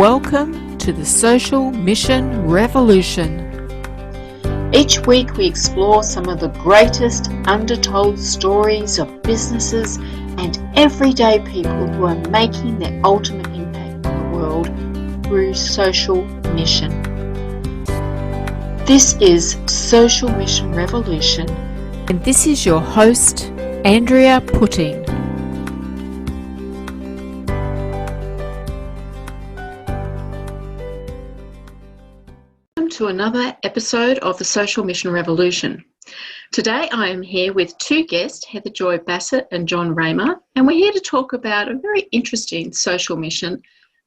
Welcome to the Social Mission Revolution. Each week we explore some of the greatest undertold stories of businesses and everyday people who are making their ultimate impact on the world through social mission. This is Social Mission Revolution, And this is your host, Andrea Putting. welcome to another episode of the Social Mission Revolution. Today I am here with two guests, Heather Joy Bassett and John Raymer, and we're here to talk about a very interesting social mission,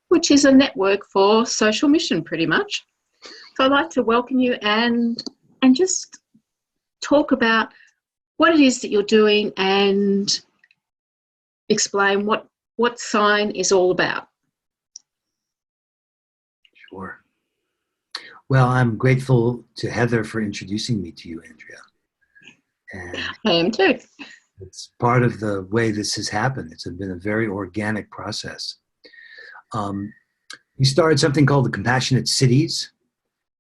which is a network for social mission pretty much. So I'd like to welcome you and just talk about what it is that you're doing and explain what Sine is all about. Sure. Well, I'm grateful to Heather for introducing me to you, Andrea. And I am too. it's part of the way this has happened. It's been a very organic process. We started something called the Compassionate Cities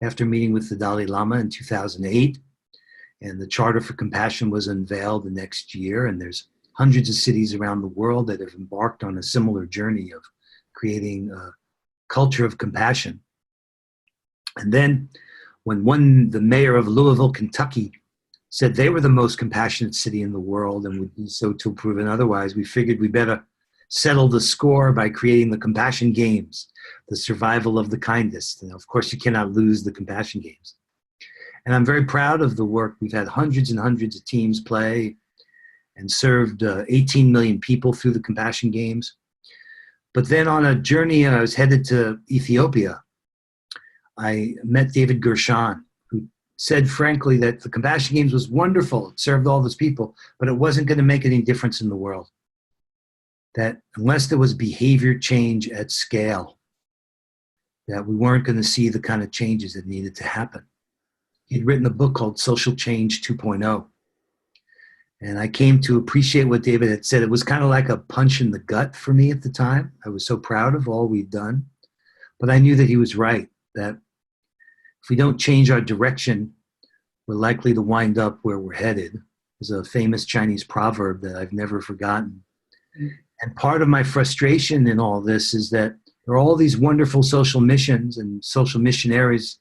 after meeting with the Dalai Lama in 2008. And the Charter for Compassion was unveiled the next year. And there's hundreds of cities around the world that have embarked on a similar journey of creating a culture of compassion. And then when the mayor of Louisville, Kentucky, said they were the most compassionate city in the world and would be so till proven otherwise, we figured we better settle the score by creating the Compassion Games, the survival of the kindest. And of course, you cannot lose the Compassion Games. And I'm very proud of the work. We've had hundreds and hundreds of teams play and served 18 million people through the Compassion Games. But then on a journey, I was headed to Ethiopia. I met David Gershon, who said frankly that the Compassion Games was wonderful. It served all those people, but it wasn't going to make any difference in the world. That unless there was behavior change at scale, that we weren't going to see the kind of changes that needed to happen. He'd written a book called Social Change 2.0. And I came to appreciate what David had said. It was kind of like a punch in the gut for me at the time. I was so proud of all we'd done. But I knew that he was right, that if we don't change our direction, we're likely to wind up where we're headed. There's a famous Chinese proverb that I've never forgotten. And part of my frustration in all this is that there are all these wonderful social missions and social missionaries,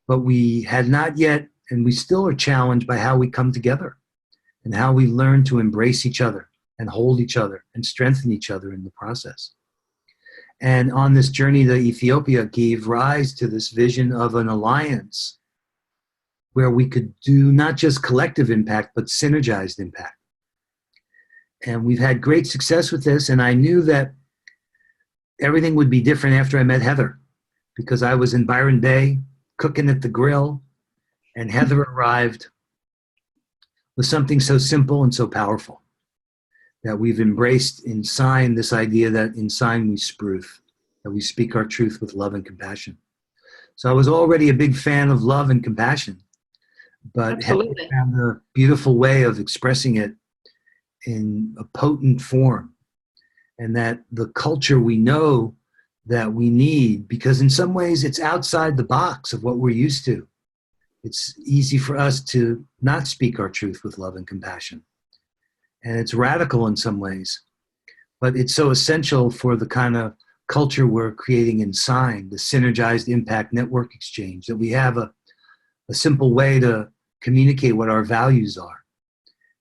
but we had not yet, and we still are challenged by how we come together and how we learn to embrace each other and hold each other and strengthen each other in the process. And on this journey to Ethiopia gave rise to this vision of an alliance where we could do not just collective impact, but synergized impact. And we've had great success with this. And I knew that everything would be different after I met Heather, because I was in Byron Bay cooking at the grill, and Heather arrived with something so simple and so powerful that we've embraced in Sine, this idea that in Sine we spruth, that we speak our truth with love and compassion. So I was already a big fan of love and compassion, but Heather found a beautiful way of expressing it in a potent form, and that the culture we know that we need, because in some ways it's outside the box of what we're used to. It's easy for us to not speak our truth with love and compassion. And it's radical in some ways, but it's so essential for the kind of culture we're creating in Sine, the Synergized Impact Network Exchange, that we have a simple way to communicate what our values are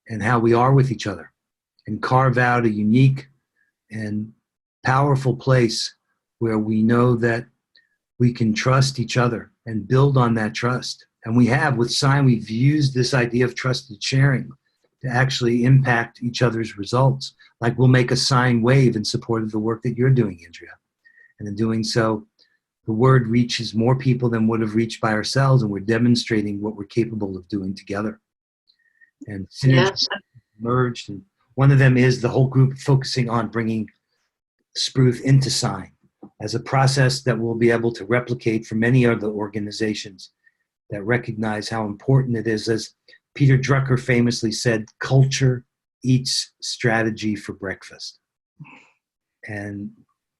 and how we are with each other, and carve out a unique and powerful place where we know that we can trust each other and build on that trust. And we have, with Sine, we've used this idea of trusted sharing to actually impact each other's results. Like we'll make a sine wave in support of the work that you're doing, Andrea. And in doing so, the word reaches more people than would have reached by ourselves, and we're demonstrating what we're capable of doing together. And synergies emerged, and one of them is the whole group focusing on bringing Spruth into Sine as a process that we'll be able to replicate for many other organizations that recognize how important it is. As Peter Drucker famously said, culture eats strategy for breakfast. And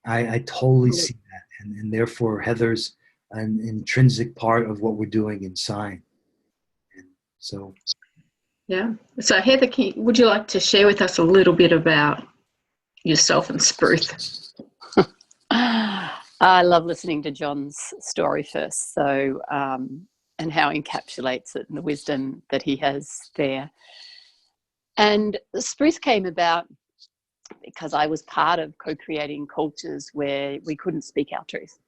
I totally see that. And therefore, Heather's an intrinsic part of what we're doing in Sine. And so, Yeah. So Heather, would you like to share with us a little bit about yourself and Spruth? I love listening to John's story first, so and how he encapsulates it and the wisdom that he has there. And Spruth came about because I was part of co-creating cultures where we couldn't speak our truth.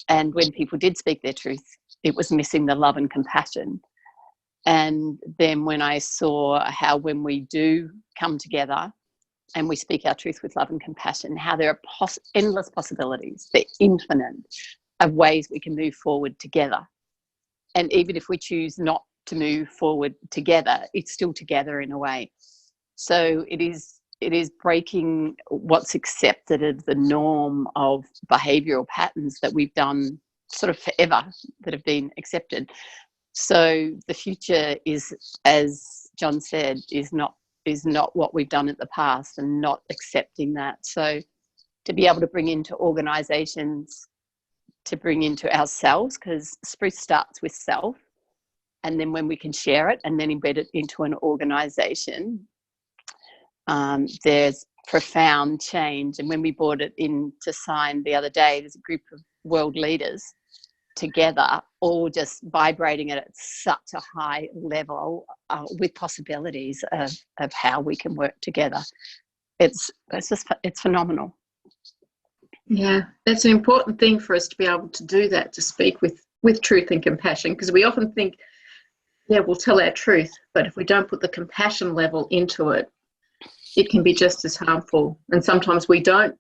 And when people did speak their truth, it was missing the love and compassion. And then when I saw how when we do come together and we speak our truth with love and compassion, how there are endless possibilities, they're infinite, of ways we can move forward together. And even if we choose not to move forward together, it's still together in a way. So it is breaking what's accepted as the norm of behavioural patterns that we've done sort of forever, that have been accepted. So the future is, as John said, is not what we've done in the past, and not accepting that. So to be able to bring into organisations, to bring into ourselves, because Spruth starts with self, and then when we can share it and then embed it into an organisation, there's profound change. And when we brought it into Sine the other day, there's a group of world leaders together, all just vibrating at such a high level, with possibilities of how we can work together. It's phenomenal. Yeah, that's an important thing for us to be able to do that, to speak with truth and compassion, because we often think, yeah, we'll tell our truth, but if we don't put the compassion level into it, it can be just as harmful. And sometimes we don't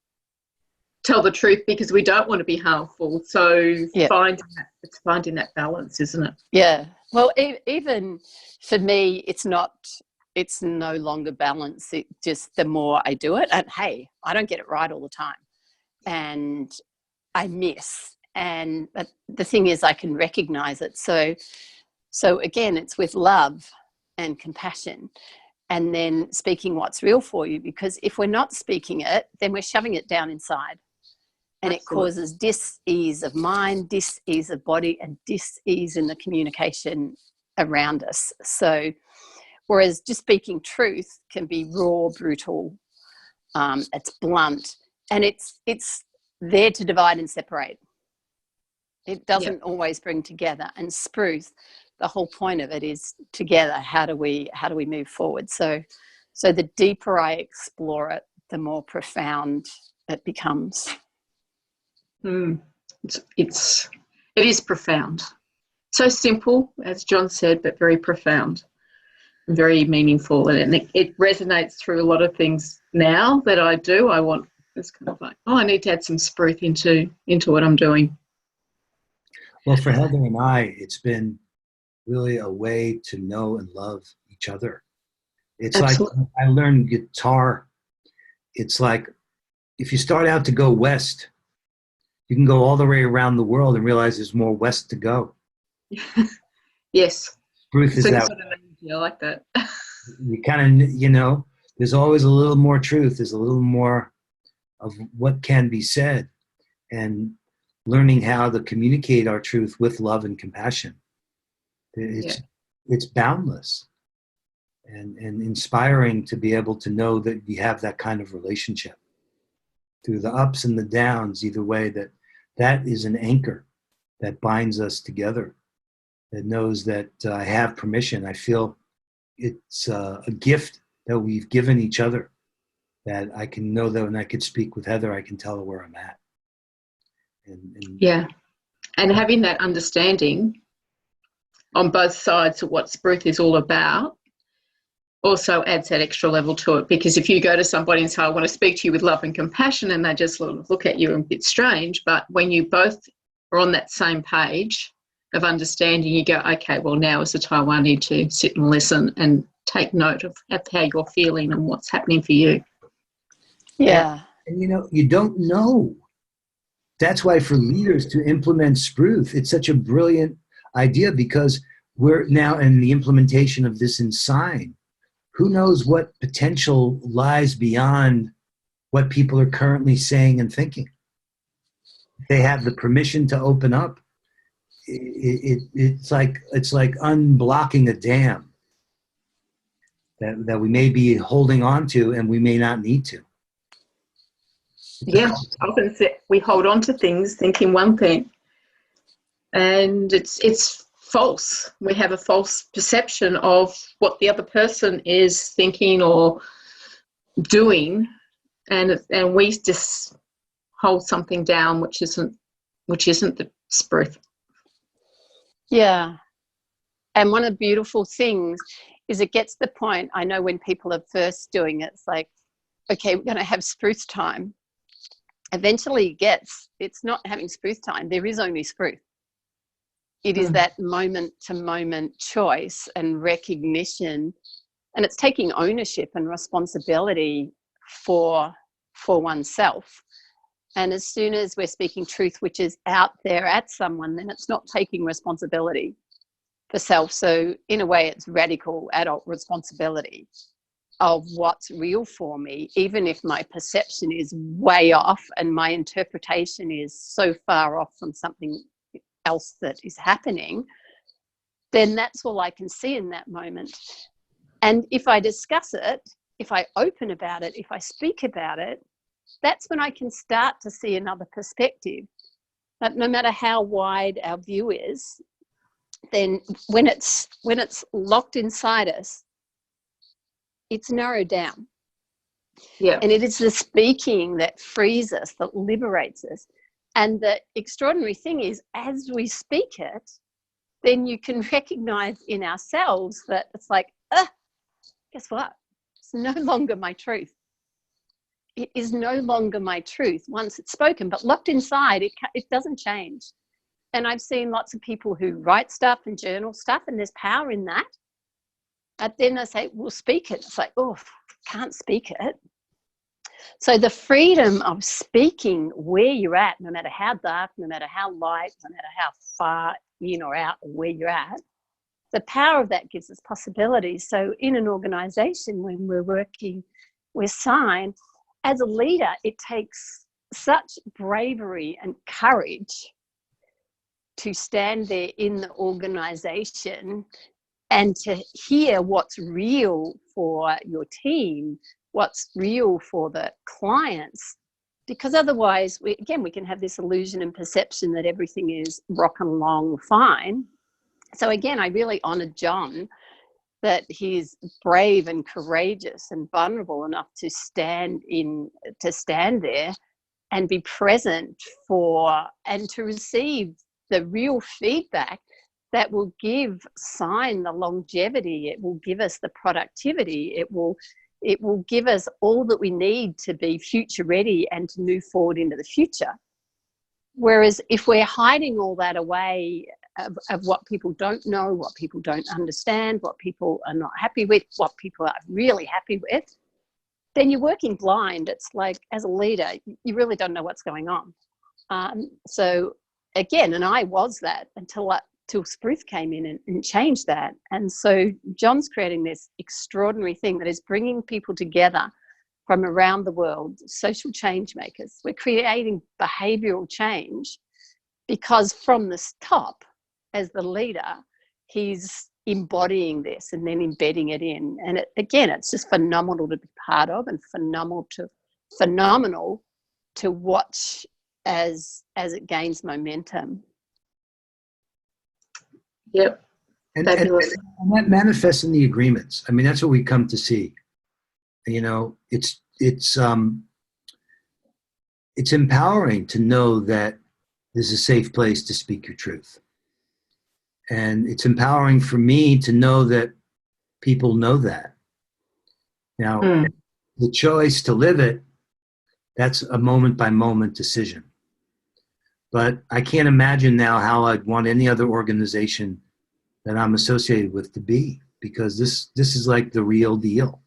tell the truth because we don't want to be harmful. So it's finding that balance, isn't it? Yeah. Well, even for me, it's no longer balance. It just, the more I do it, and hey, I don't get it right all the time, and I miss. But the thing is, I can recognize it. So again, it's with love and compassion, and then speaking what's real for you, because if we're not speaking it, then we're shoving it down inside. And Absolutely. It causes dis-ease of mind, dis-ease of body, and dis-ease in the communication around us. So whereas just speaking truth can be raw, brutal, it's blunt, and it's there to divide and separate. It doesn't always bring together. And Spruth, the whole point of it is together. How do we move forward? So the deeper I explore it, the more profound it becomes. It is profound. So simple, as John said, but very profound, very meaningful, and it resonates through a lot of things now that I do. It's kind of like, I need to add some Spruth into what I'm doing. Well, for Heather and I, it's been really a way to know and love each other. It's Absolutely. Like I learned guitar. It's like if you start out to go west, you can go all the way around the world and realize there's more west to go. Yes. Spruth is that. Sort of energy. I like that. You kind of, there's always a little more truth. There's a little more of what can be said, and learning how to communicate our truth with love and compassion. It's boundless and inspiring to be able to know that we have that kind of relationship through the ups and the downs. Either way, that is an anchor that binds us together, that knows that I have permission. I feel it's a gift that we've given each other, that I can know that when I could speak with Heather, I can tell her where I'm at. And having that understanding on both sides of what Spruth is all about also adds that extra level to it, because if you go to somebody and say, I want to speak to you with love and compassion, and they just look at you a bit strange, but when you both are on that same page of understanding, you go, okay, well, now is the time I need to sit and listen and take note of how you're feeling and what's happening for you. Yeah. And you don't know. That's why for leaders to implement Spruth, it's such a brilliant idea, because we're now in the implementation of this in Sine. Who knows what potential lies beyond what people are currently saying and thinking. They have the permission to open up. It's like unblocking a dam that we may be holding on to and we may not need to. Yeah, often we hold on to things thinking one thing, and it's false. We have a false perception of what the other person is thinking or doing, and we just hold something down which isn't the Spruth. Yeah. And one of the beautiful things is it gets to the point, I know when people are first doing it, it's like, okay, we're going to have Spruth time. Eventually it's not having Spruth time. There is only Spruth. It is that moment-to-moment choice and recognition, and it's taking ownership and responsibility for oneself. And as soon as we're speaking truth, which is out there at someone, then it's not taking responsibility for self. So in a way, it's radical adult responsibility of what's real for me, even if my perception is way off and my interpretation is so far off from something else that is happening, then that's all I can see in that moment. And if I discuss it, if I open about it, if I speak about it, that's when I can start to see another perspective. But no matter how wide our view is, then when it's locked inside us, it's narrowed down. Yeah. And it is the speaking that frees us, that liberates us. And the extraordinary thing is, as we speak it, then you can recognize in ourselves that it's like, guess what? It's no longer my truth. It is no longer my truth once it's spoken, but locked inside, it doesn't change. And I've seen lots of people who write stuff and journal stuff, and there's power in that. But then I say, we'll speak it. It's like, oh, can't speak it. So the freedom of speaking where you're at, no matter how dark, no matter how light, no matter how far in or out or where you're at, the power of that gives us possibilities. So in an organization, when we're working with Sine, as a leader, it takes such bravery and courage to stand there in the organization and to hear what's real for your team, what's real for the clients, because otherwise, we can have this illusion and perception that everything is rocking along fine. So again, I really honoured John that he's brave and courageous and vulnerable enough to stand there and be present for and to receive the real feedback that will give Sine the longevity. It will give us the productivity. It will give us all that we need to be future ready and to move forward into the future. Whereas if we're hiding all that away of what people don't know, what people don't understand, what people are not happy with, what people are really happy with, then you're working blind. It's like, as a leader, you really don't know what's going on. So again, and I was that until Spruth came in and changed that. And so John's creating this extraordinary thing that is bringing people together from around the world, social change makers. We're creating behavioural change because from this top, as the leader, he's embodying this and then embedding it in. And it's just phenomenal to be part of and phenomenal to watch as it gains momentum. Yep. And that manifests in the agreements. I mean, that's what we come to see. You know, it's empowering to know that there's a safe place to speak your truth. And it's empowering for me to know that people know that. Now, the choice to live it, that's a moment-by-moment decision. But I can't imagine now how I'd want any other organization that I'm associated with to be, because this is like the real deal.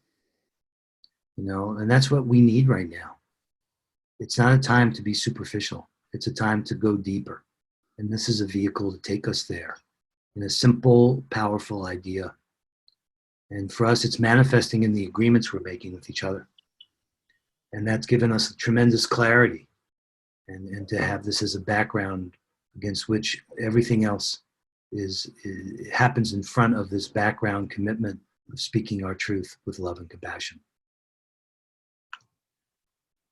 You know, and that's what we need right now. It's not a time to be superficial. It's a time to go deeper. And this is a vehicle to take us there in a simple, powerful idea. And for us, it's manifesting in the agreements we're making with each other. And that's given us tremendous clarity, and to have this as a background against which everything else happens in front of this background commitment of speaking our truth with love and compassion.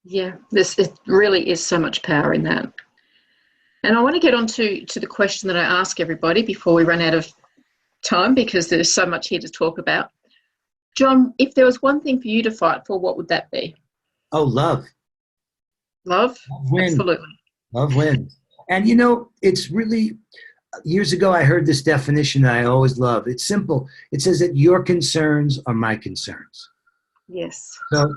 Yeah, it really is so much power in that. And I want to get on to the question that I ask everybody before we run out of time, because there's so much here to talk about. John, if there was one thing for you to fight for, what would that be? Oh, love. Love? Love wins. Absolutely. Love wins. And you know, it's really, years ago I heard this definition that I always love. It's simple. It says that your concerns are my concerns. Yes. So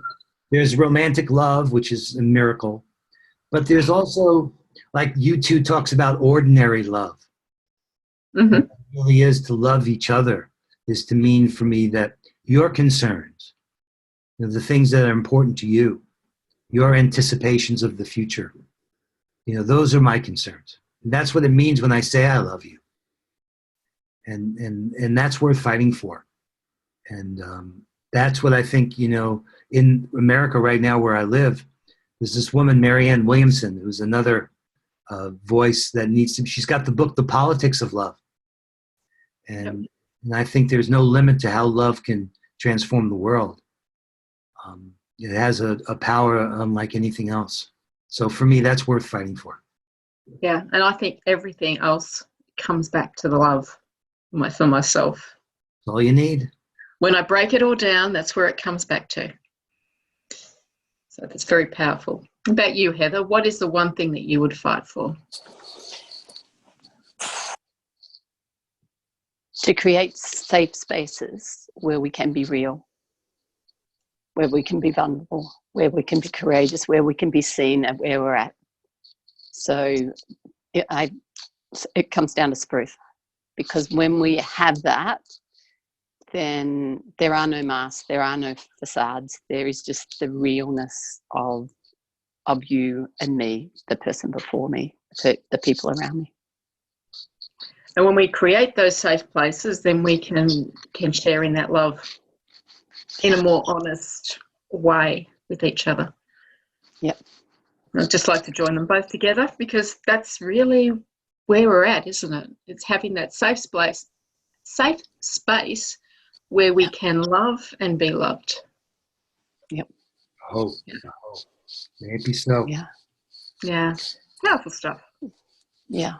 there's romantic love, which is a miracle. But there's also, like U2 talks about, ordinary love. Mm-hmm. What it really is to love each other is to mean for me that your concerns, the things that are important to you, your anticipations of the future, those are my concerns. And that's what it means when I say I love you. And that's worth fighting for. And that's what I think, in America right now where I live, there's this woman, Marianne Williamson, who's another voice that she's got the book, The Politics of Love. And I think there's no limit to how love can transform the world. It has a power unlike anything else. So for me, that's worth fighting for. Yeah, and I think everything else comes back to the love for myself. That's all you need. When I break it all down, that's where it comes back to. So that's very powerful. What about you, Heather? What is the one thing that you would fight for? To create safe spaces where we can be real, where we can be vulnerable, where we can be courageous, where we can be seen at where we're at. So it comes down to Spruth, because when we have that, then there are no masks, there are no facades. There is just the realness of you and me, the person before me, the people around me. And when we create those safe places, then we can share in that love in a more honest way with each other. Yep. I'd just like to join them both together, because that's really where we're at, isn't it? It's having that safe space where we can love and be loved. Yep. Oh, maybe so. Yeah. Yeah. Powerful stuff. Yeah.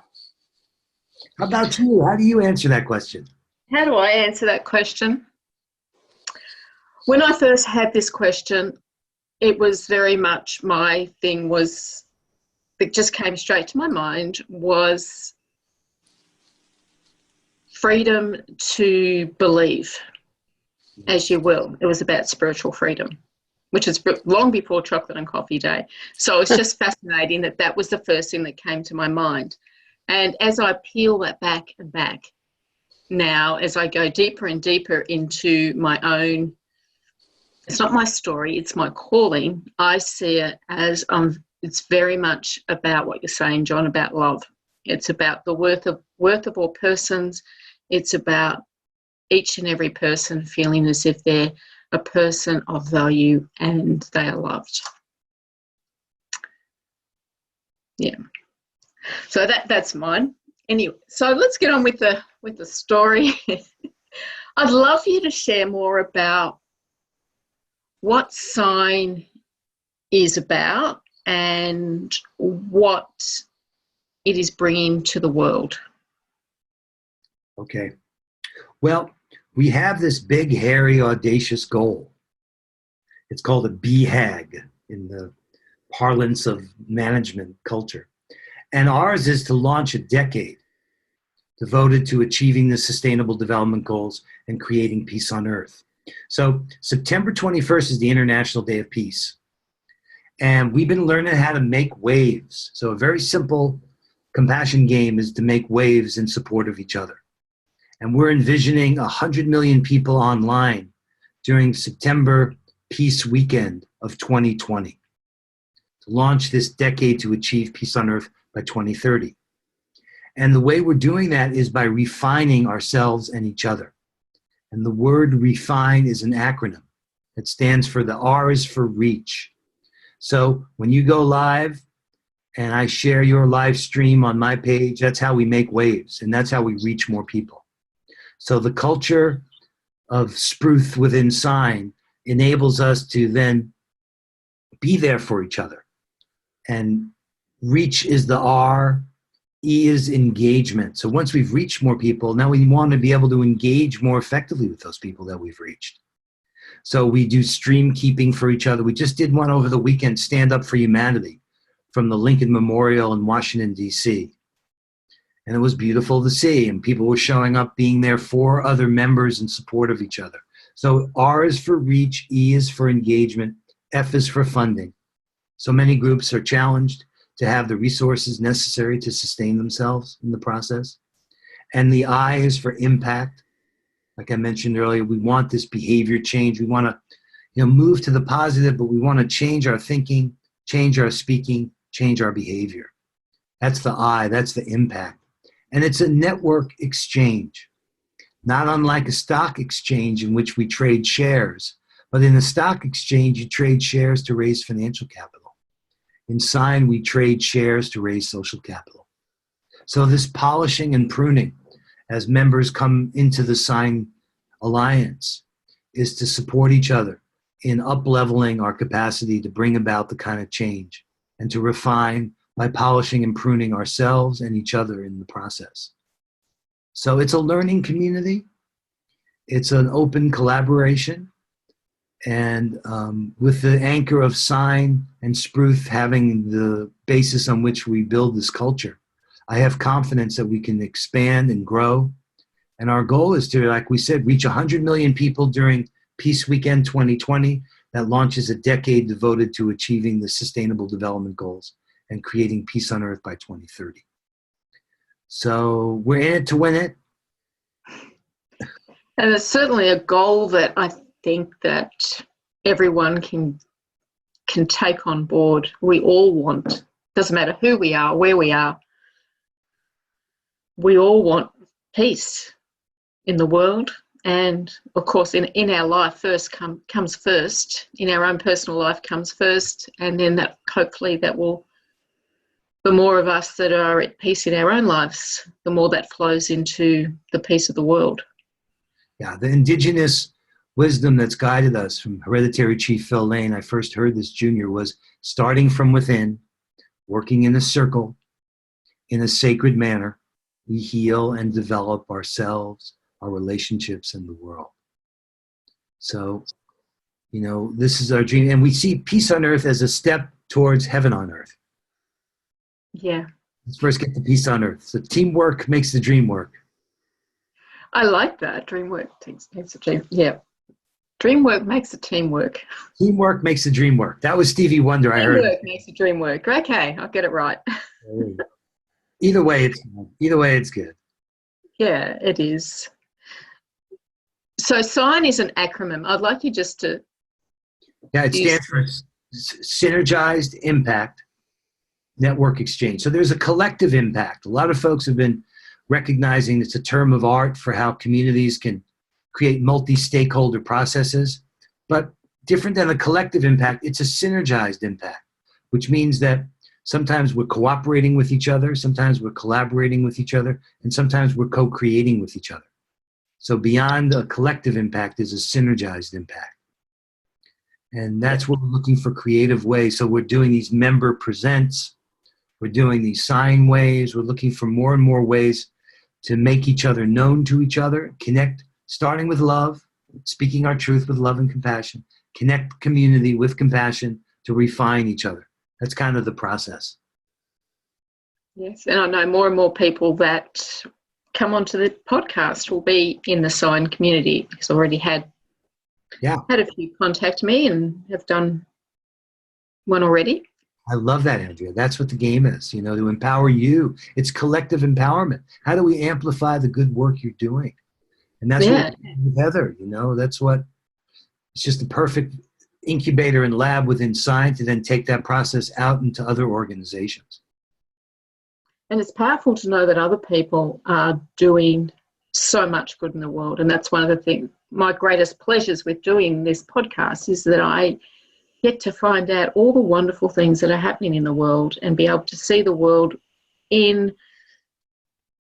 How about you? How do you answer that question? How do I answer that question? When I first had this question, it was very much my thing that just came straight to my mind was freedom to believe as you will. It was about spiritual freedom, which is long before Chocolate and Coffee Day. So it's just fascinating that was the first thing that came to my mind. And as I peel that back and back now, as I go deeper and deeper into my own, it's not my story, it's my calling, I see it as it's very much about what you're saying, John, about love. It's about the worth of all persons. It's about each and every person feeling as if they're a person of value and they are loved. Yeah. So that's mine. Anyway, so let's get on with the story. I'd love you to share more about what Sine is about and what it is bringing to the world. Okay. Well, we have this big, hairy, audacious goal. It's called a BHAG in the parlance of management culture. And ours is to launch a decade devoted to achieving the Sustainable Development Goals and creating peace on Earth. So September 21st is the International Day of Peace. And we've been learning how to make waves. So a very simple compassion game is to make waves in support of each other. And we're envisioning 100 million people online during September Peace Weekend of 2020 to launch this decade to achieve peace on Earth by 2030. And the way we're doing that is by refining ourselves and each other. And the word refine is an acronym. It stands for, the R is for reach. So when you go live and I share your live stream on my page, that's how we make waves, and that's how we reach more people. So the culture of Spruth within Sine enables us to then be there for each other. And reach is the R, E is engagement. So once we've reached more people, now we want to be able to engage more effectively with those people that we've reached. So we do stream keeping for each other. We just did one over the weekend, Stand Up for Humanity, from the Lincoln Memorial in Washington, D.C. And it was beautiful to see. And people were showing up, being there for other members in support of each other. So R is for reach, E is for engagement, F is for funding. So many groups are challenged to have the resources necessary to sustain themselves in the process. And the I is for impact. Like I mentioned earlier, we want this behavior change. We want to, move to the positive, but we want to change our thinking, change our speaking, change our behavior. That's the I, that's the impact. And it's a network exchange, not unlike a stock exchange in which we trade shares. But in a stock exchange, you trade shares to raise financial capital. In Sine, we trade shares to raise social capital. So this polishing and pruning as members come into the Sine Alliance is to support each other in up-leveling our capacity to bring about the kind of change and to refine by polishing and pruning ourselves and each other in the process. So it's a learning community. It's an open collaboration. And with the anchor of Sine and Spruth having the basis on which we build this culture, I have confidence that we can expand and grow. And our goal is to, like we said, reach 100 million people during Peace Weekend 2020 that launches a decade devoted to achieving the Sustainable Development Goals and creating peace on Earth by 2030. So we're in it to win it. And it's certainly a goal that I think that everyone can take on board. We all want, doesn't matter who we are, where we are, we all want peace in the world. And of course, in our life comes first, in our own personal life comes first, and then that hopefully that will, the more of us that are at peace in our own lives, the more that flows into the peace of the world. Yeah, the indigenous wisdom that's guided us from Hereditary Chief Phil Lane, I first heard this junior, was starting from within, working in a circle, in a sacred manner, we heal and develop ourselves, our relationships, and the world. So, this is our dream. And we see peace on earth as a step towards heaven on earth. Yeah. Let's first get the peace on earth. So teamwork makes the dream work. I like that. Dreamwork makes the dream. Yeah. Dreamwork makes the team work. Teamwork makes the dream work. That was Stevie Wonder, I heard. Teamwork makes the dream work. Okay, I'll get it right. Either way, it's good. Yeah, it is. So Sine is an acronym. I'd like you just to... Yeah, it stands for Synergized Impact Network Exchange. So there's a collective impact. A lot of folks have been recognizing it's a term of art for how communities can create multi-stakeholder processes. But different than a collective impact, it's a synergized impact, which means that sometimes we're cooperating with each other, sometimes we're collaborating with each other, and sometimes we're co-creating with each other. So beyond a collective impact is a synergized impact. And that's what we're looking for, creative ways. So we're doing these member presents, we're doing these Sine waves, we're looking for more and more ways to make each other known to each other, connect, starting with love, speaking our truth with love and compassion, connect community with compassion to refine each other. That's kind of the process. Yes, and I know more and more people that come onto the podcast will be in the Sine community, because I already had a few contact me and have done one already. I love that, Andrea. That's what the game is, to empower you. It's collective empowerment. How do we amplify the good work you're doing? And that's what we're doing with Heather, that's what, it's just the perfect incubator and lab within Sine to then take that process out into other organizations. And it's powerful to know that other people are doing so much good in the world. And that's one of the things, my greatest pleasures with doing this podcast is that I get to find out all the wonderful things that are happening in the world and be able to see the world in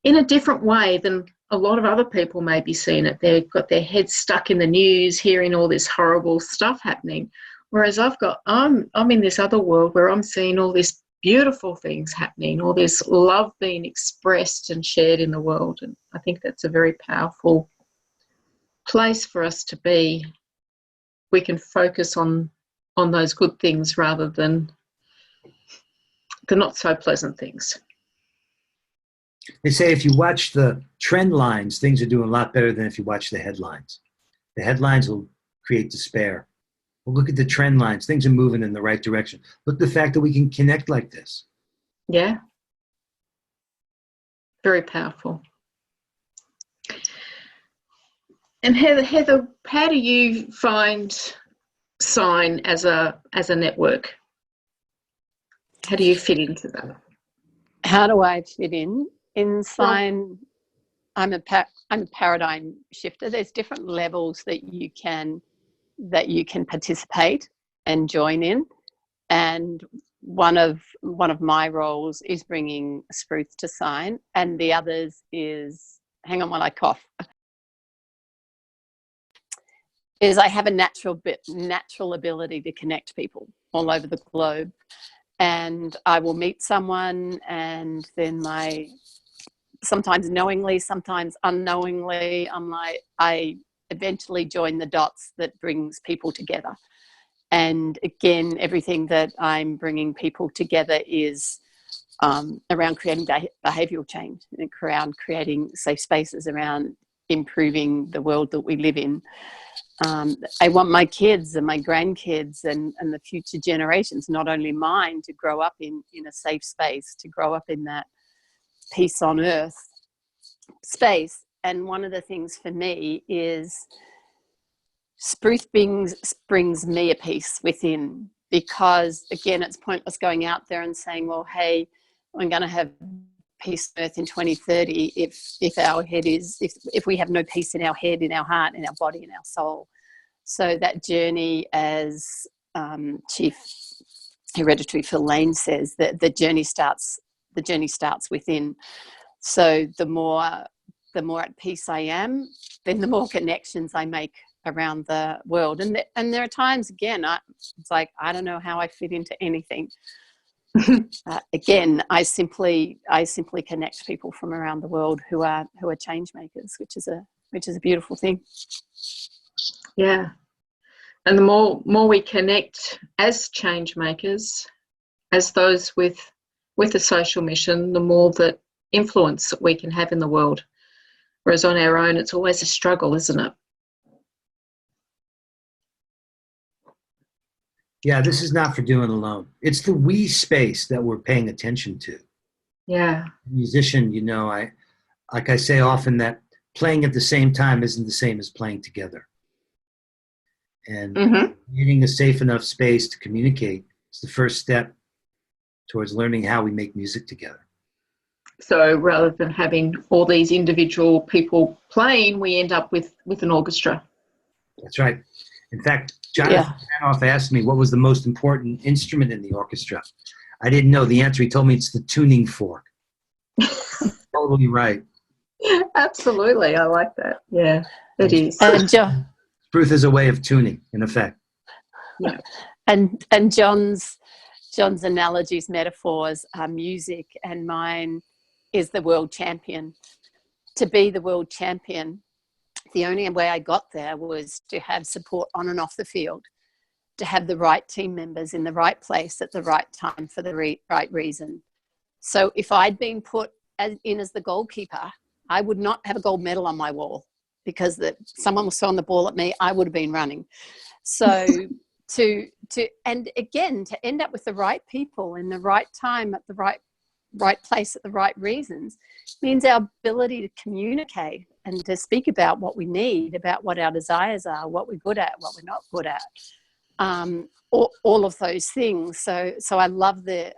a different way than a lot of other people may be seeing it. They've got their heads stuck in the news, hearing all this horrible stuff happening. Whereas I'm in this other world where I'm seeing all these beautiful things happening, all this love being expressed and shared in the world. And I think that's a very powerful place for us to be. We can focus on those good things rather than the not so pleasant things. They say if you watch the trend lines, things are doing a lot better than if you watch the headlines. The headlines will create despair. Well, look at the trend lines. Things are moving in the right direction. Look at the fact that we can connect like this. Yeah. Very powerful. And Heather, how do you find Sine as a network? How do you fit into that? How do I fit in? In Sine, I'm a paradigm shifter. There's different levels that you can participate and join in, and one of my roles is bringing Spruth to Sine, and the others is, hang on while I cough, is I have a natural ability to connect people all over the globe, and I will meet someone, and then sometimes knowingly, sometimes unknowingly, I eventually join the dots that brings people together. And again, everything that I'm bringing people together is around creating behavioural change, and around creating safe spaces, around improving the world that we live in. I want my kids and my grandkids and the future generations, not only mine, to grow up in a safe space, to grow up in that peace on earth space. And one of the things for me is Spruth brings me a peace within, because again, it's pointless going out there and saying, well, hey, I'm going to have peace on earth in 2030 if our head is, if we have no peace in our head, in our heart, in our body, in our soul. So that journey, as Chief Hereditary Phil Lane says, that the journey starts within. So the more at peace I am, then the more connections I make around the world. And there are times, again, it's like, I don't know how I fit into anything. Again, I simply connect people from around the world who are change makers, which is a beautiful thing. Yeah. And the more we connect as change makers, as those with a social mission, the more that influence that we can have in the world. Whereas on our own, it's always a struggle, isn't it? Yeah, this is not for doing alone. It's the we space that we're paying attention to. Yeah. Musician, like I say often, that playing at the same time isn't the same as playing together. And creating a safe enough space to communicate is the first step towards learning how we make music together. So rather than having all these individual people playing, we end up with an orchestra. That's right. In fact, Jonathan Sanoff asked me what was the most important instrument in the orchestra. I didn't know the answer. He told me it's the tuning fork. Totally right. Absolutely. I like that. Yeah, it is. And Spruth is a way of tuning, in effect. Yeah. And John's analogies, metaphors are music, and mine is the world champion. To be the world champion, the only way I got there was to have support on and off the field, to have the right team members in the right place at the right time for the right reason. So if I'd been put in as the goalkeeper, I would not have a gold medal on my wall, because someone was throwing the ball at me, I would have been running. So and again, to end up with the right people in the right time at the right place at the right reasons means our ability to communicate and to speak about what we need, about what our desires are, what we're good at, what we're not good at, all of those things. So I love the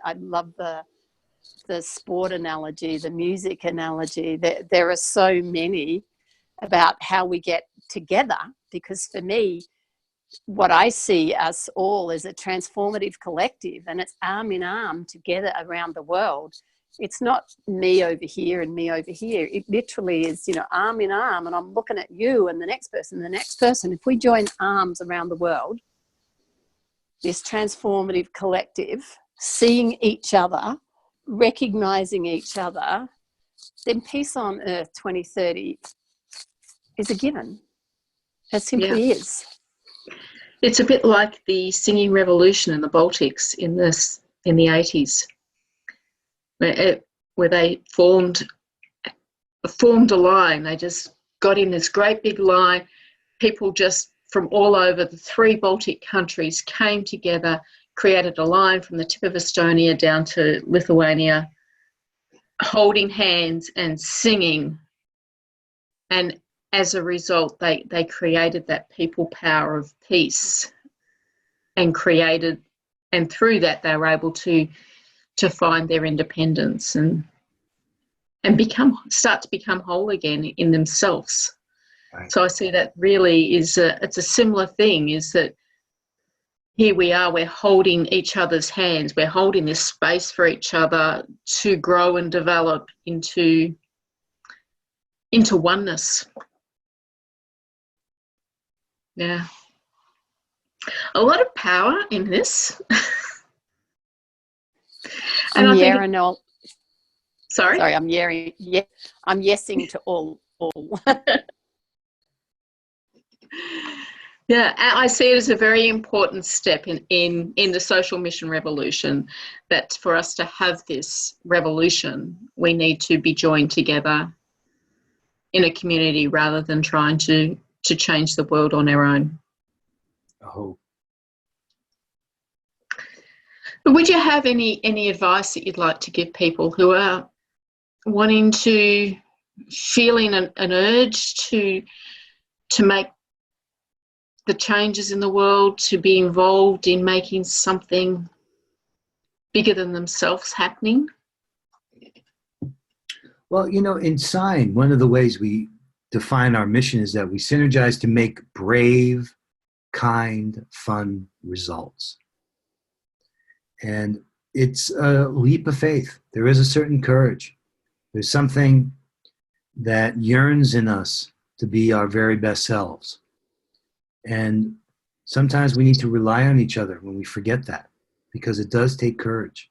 sport analogy, the music analogy. There are so many about how we get together, because for me, what I see us all as a transformative collective, and it's arm in arm together around the world. It's not me over here and me over here. It literally is, you know, arm in arm, and I'm looking at you and the next person, the next person. If we join arms around the world, this transformative collective, seeing each other, recognizing each other, then peace on earth 2030 is a given. It simply is. It's a bit like the singing revolution in the Baltics in the 80s, where they formed a line. They just got in this great big line. People just from all over the 3 Baltic countries came together, created a line from the tip of Estonia down to Lithuania, holding hands and singing. And as a result, they created that people power of peace, and through that they were able to find their independence and start to become whole again in themselves. Right. So I see that really it's a similar thing, is that here we are, we're holding each other's hands, we're holding this space for each other to grow and develop into oneness. Yeah. A lot of power in this. And I'm I think yelling all. Sorry, I'm yelling. Yeah, I'm yesing to all. Yeah, I see it as a very important step in the social mission revolution, that for us to have this revolution, we need to be joined together in a community rather than trying to change the world on our own. Oh. But would you have any advice that you'd like to give people who are feeling an urge to make the changes in the world, to be involved in making something bigger than themselves happening? Well, you know, in Sine, one of the ways we define our mission is that we synergize to make brave, kind, fun results. And it's a leap of faith. There is a certain courage. There's something that yearns in us to be our very best selves. And sometimes we need to rely on each other when we forget that, because it does take courage.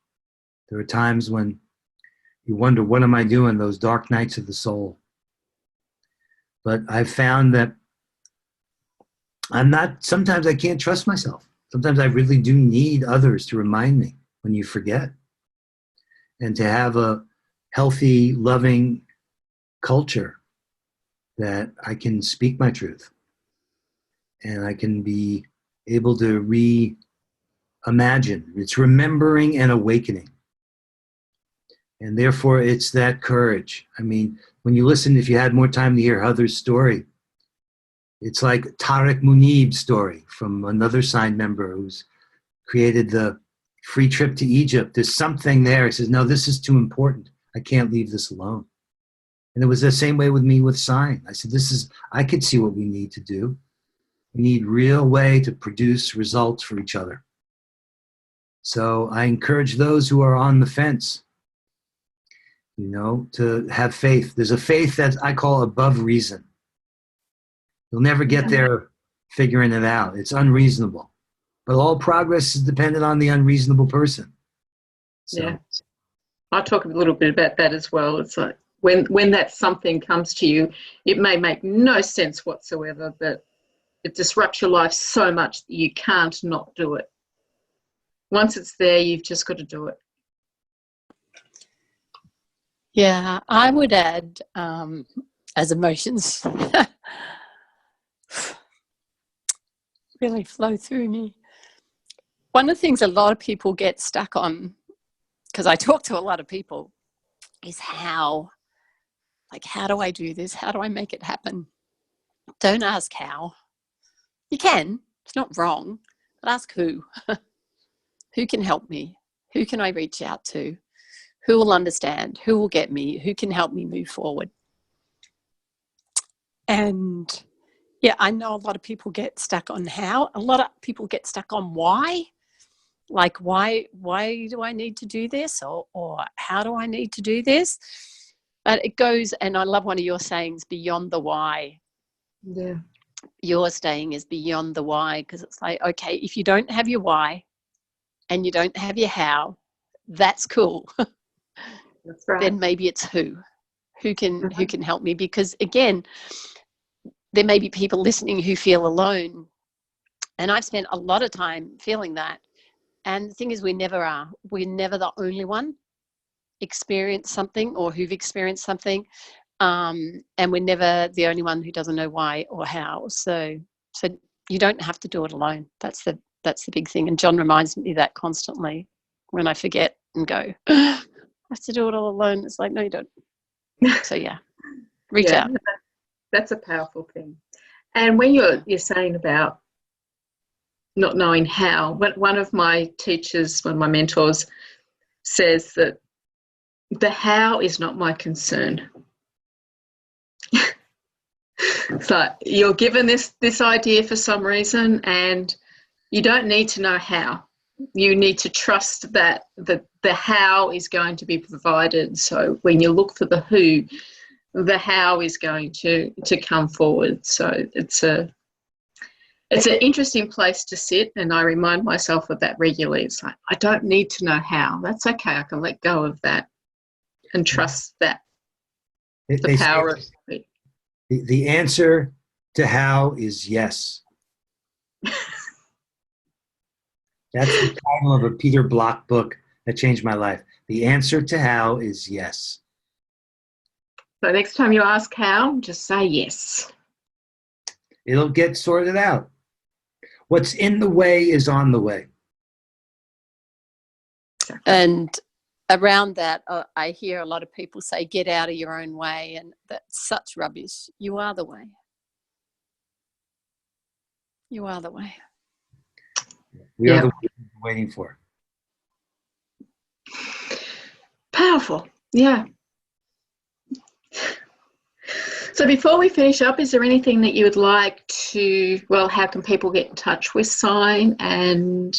There are times when you wonder, what am I doing? Those dark nights of the soul. But I've found that sometimes I can't trust myself. Sometimes I really do need others to remind me when you forget. And to have a healthy, loving culture that I can speak my truth and I can be able to reimagine. It's remembering and awakening. And therefore, it's that courage. I mean, when you listen, if you had more time to hear Heather's story, it's like Tariq Munib's story from another Sine member who's created the free trip to Egypt. There's something there. He says, no, this is too important. I can't leave this alone. And it was the same way with me with Sine. I said, I could see what we need to do. We need real way to produce results for each other. So I encourage those who are on the fence, you know, to have faith. There's a faith that I call above reason. You'll never get there figuring it out. It's unreasonable. But all progress is dependent on the unreasonable person. So. Yeah. I'll talk a little bit about that as well. It's like when that something comes to you, it may make no sense whatsoever, but it disrupts your life so much that you can't not do it. Once it's there, you've just got to do it. Yeah, I would add, as emotions really flow through me, one of the things a lot of people get stuck on, because I talk to a lot of people, is how do I do this? How do I make it happen? Don't ask how. You can, it's not wrong, but ask who. Who can help me? Who can I reach out to? Who will understand? Who will get me? Who can help me move forward? And Yeah, I know a lot of people get stuck on how. A lot of people get stuck on why. Like, why do I need to do this? Or how do I need to do this? But it goes, and I love one of your sayings, beyond the why. Yeah. Your saying is beyond the why, because it's like, okay, if you don't have your why and you don't have your how, that's cool. That's right. Then maybe it's who can help me, because again, there may be people listening who feel alone, and I've spent a lot of time feeling that. And the thing is, we never are. We're never the only one experience something or who've experienced something, and we're never the only one who doesn't know why or how. So you don't have to do it alone. That's the big thing. And John reminds me of that constantly when I forget and go, I have to do it all alone. It's like, no, you don't. So yeah, reach out. That's a powerful thing. And when you're saying about not knowing how, one of my teachers, one of my mentors, says that the how is not my concern. So you're given this idea for some reason, and you don't need to know how. You need to trust that the how is going to be provided. So when you look for the who, the how is going to come forward. So it's an interesting place to sit, and I remind myself of that regularly. It's like, I don't need to know how. That's okay. I can let go of that and trust that the power of it. The answer to how is yes. That's the title of a Peter Block book that changed my life. The answer to how is yes. So next time you ask how, just say yes. It'll get sorted out. What's in the way is on the way. And around that, I hear a lot of people say, get out of your own way. And that's such rubbish. You are the way. You are the way. We are the ones we're waiting for. Powerful. Yeah. So before we finish up, is there anything that you would like to, how can people get in touch with Sine and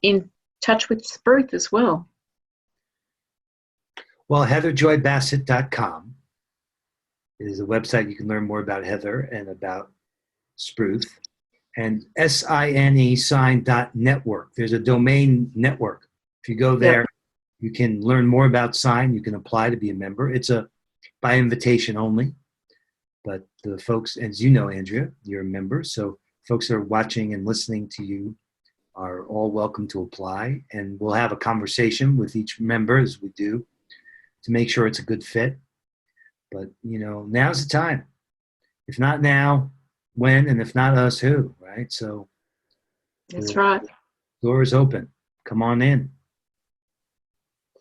in touch with Spruth as well? Well, heatherjoybassett.com is a website you can learn more about Heather and about Spruth. And SINE, Sine.network. There's a domain network. If you go there, you can learn more about Sine. You can apply to be a member. It's by invitation only. But the folks, as you know, Andrea, you're a member. So folks that are watching and listening to you are all welcome to apply. And we'll have a conversation with each member, as we do, to make sure it's a good fit. But, now's the time. If not now, when? And if not us, who? Right? So that's right. Door is open. Come on in.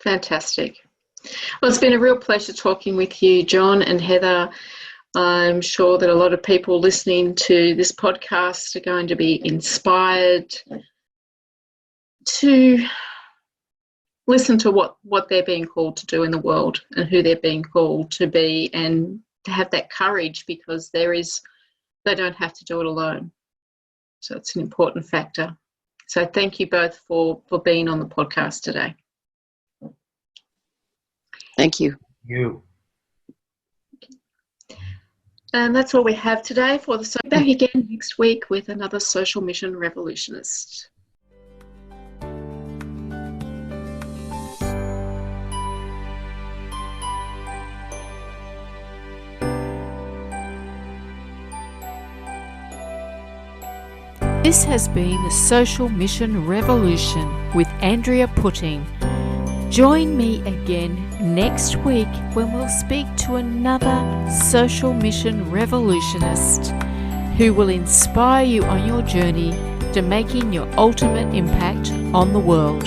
Fantastic. Well, it's been a real pleasure talking with you, John and Heather. I'm sure that a lot of people listening to this podcast are going to be inspired to listen to what they're being called to do in the world and who they're being called to be, and to have that courage, because they don't have to do it alone. So it's an important factor. So thank you both for being on the podcast today. Thank you. You. And that's all we have today for the back again next week with another social mission revolutionist. This has been the Social Mission Revolution with Andrea Putting. Join me again next week when we'll speak to another social mission revolutionist who will inspire you on your journey to making your ultimate impact on the world.